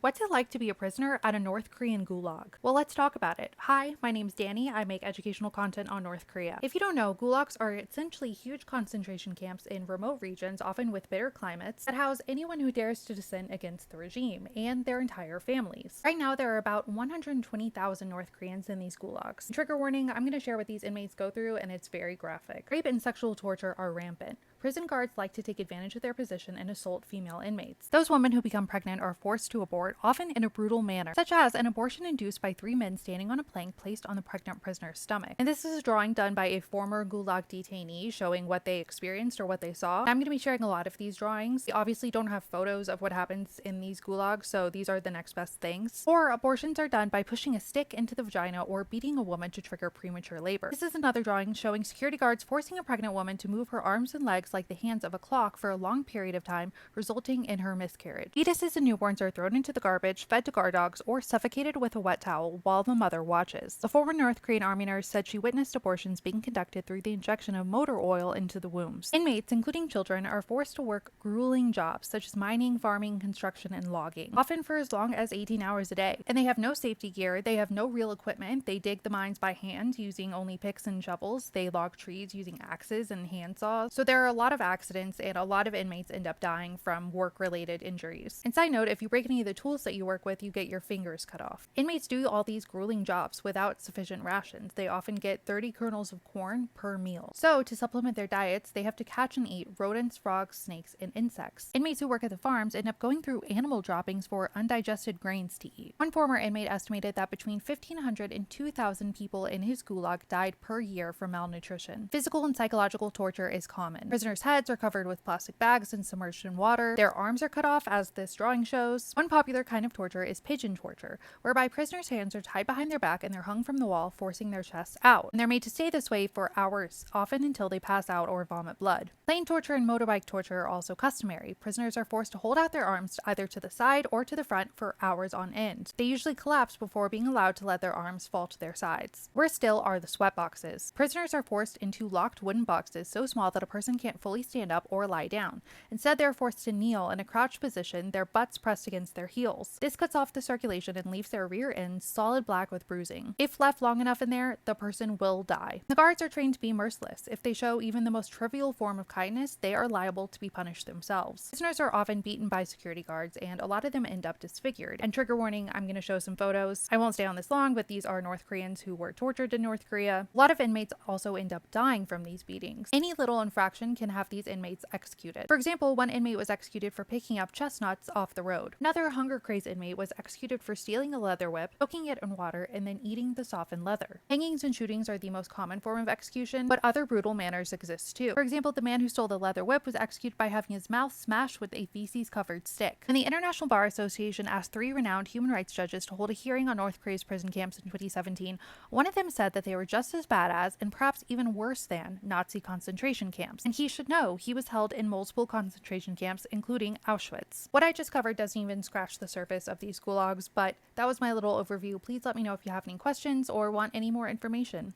What's it like to be a prisoner at a North Korean gulag? Well, let's talk about it. Hi, my name's Danny. I make educational content on North Korea. If you don't know, gulags are essentially huge concentration camps in remote regions, often with bitter climates, that house anyone who dares to dissent against the regime and their entire families. Right now, there are about 120,000 North Koreans in these gulags. Trigger warning, I'm going to share what these inmates go through, and it's very graphic. Rape and sexual torture are rampant. Prison guards like to take advantage of their position and assault female inmates. Those women who become pregnant are forced to abort, often in a brutal manner, such as an abortion induced by 3 men standing on a plank placed on the pregnant prisoner's stomach. And this is a drawing done by a former gulag detainee showing what they experienced or what they saw. I'm going to be sharing a lot of these drawings. We obviously don't have photos of what happens in these gulags, so these are the next best things. Or abortions are done by pushing a stick into the vagina or beating a woman to trigger premature labor. This is another drawing showing security guards forcing a pregnant woman to move her arms and legs like the hands of a clock for a long period of time, resulting in her miscarriage. Fetuses and newborns are thrown into the garbage, fed to guard dogs, or suffocated with a wet towel while the mother watches. The former North Korean army nurse said she witnessed abortions being conducted through the injection of motor oil into the wombs. Inmates, including children, are forced to work grueling jobs such as mining, farming, construction, and logging, often for as long as 18 hours a day. And they have no safety gear, they have no real equipment, they dig the mines by hand using only picks and shovels, they log trees using axes and handsaws. So there are a lot of accidents, and a lot of inmates end up dying from work-related injuries. And side note, if you break any of the tools that you work with, you get your fingers cut off. Inmates do all these grueling jobs without sufficient rations. They often get 30 kernels of corn per meal. So to supplement their diets, they have to catch and eat rodents, frogs, snakes, and insects. Inmates who work at the farms end up going through animal droppings for undigested grains to eat. One former inmate estimated that between 1,500 and 2,000 people in his gulag died per year from malnutrition. Physical and psychological torture is common. Prisoners' heads are covered with plastic bags and submerged in water. Their arms are cut off, as this drawing shows. One popular kind of torture is pigeon torture, whereby prisoners' hands are tied behind their back and they're hung from the wall, forcing their chests out. And they're made to stay this way for hours, often until they pass out or vomit blood. Plane torture and motorbike torture are also customary. Prisoners are forced to hold out their arms either to the side or to the front for hours on end. They usually collapse before being allowed to let their arms fall to their sides. Worse still are the sweat boxes. Prisoners are forced into locked wooden boxes so small that a person can't fully stand up or lie down. Instead, they're forced to kneel in a crouched position, their butts pressed against their heels. This cuts off the circulation and leaves their rear ends solid black with bruising. If left long enough in there, the person will die. The guards are trained to be merciless. If they show even the most trivial form of kindness, they are liable to be punished themselves. Prisoners are often beaten by security guards, and a lot of them end up disfigured. And trigger warning, I'm going to show some photos. I won't stay on this long, but these are North Koreans who were tortured in North Korea. A lot of inmates also end up dying from these beatings. Any little infraction can have these inmates executed. For example, one inmate was executed for picking up chestnuts off the road. Another hunger-crazed inmate was executed for stealing a leather whip, soaking it in water, and then eating the softened leather. Hangings and shootings are the most common form of execution, but other brutal manners exist too. For example, the man who stole the leather whip was executed by having his mouth smashed with a feces-covered stick. And the International Bar Association asked 3 renowned human rights judges to hold a hearing on North Korea's prison camps in 2017. One of them said that they were just as bad as, and perhaps even worse than, Nazi concentration camps. And he should know, he was held in multiple concentration camps, including Auschwitz. What I just covered doesn't even scratch the surface of these gulags, but that was my little overview. Please let me know if you have any questions or want any more information.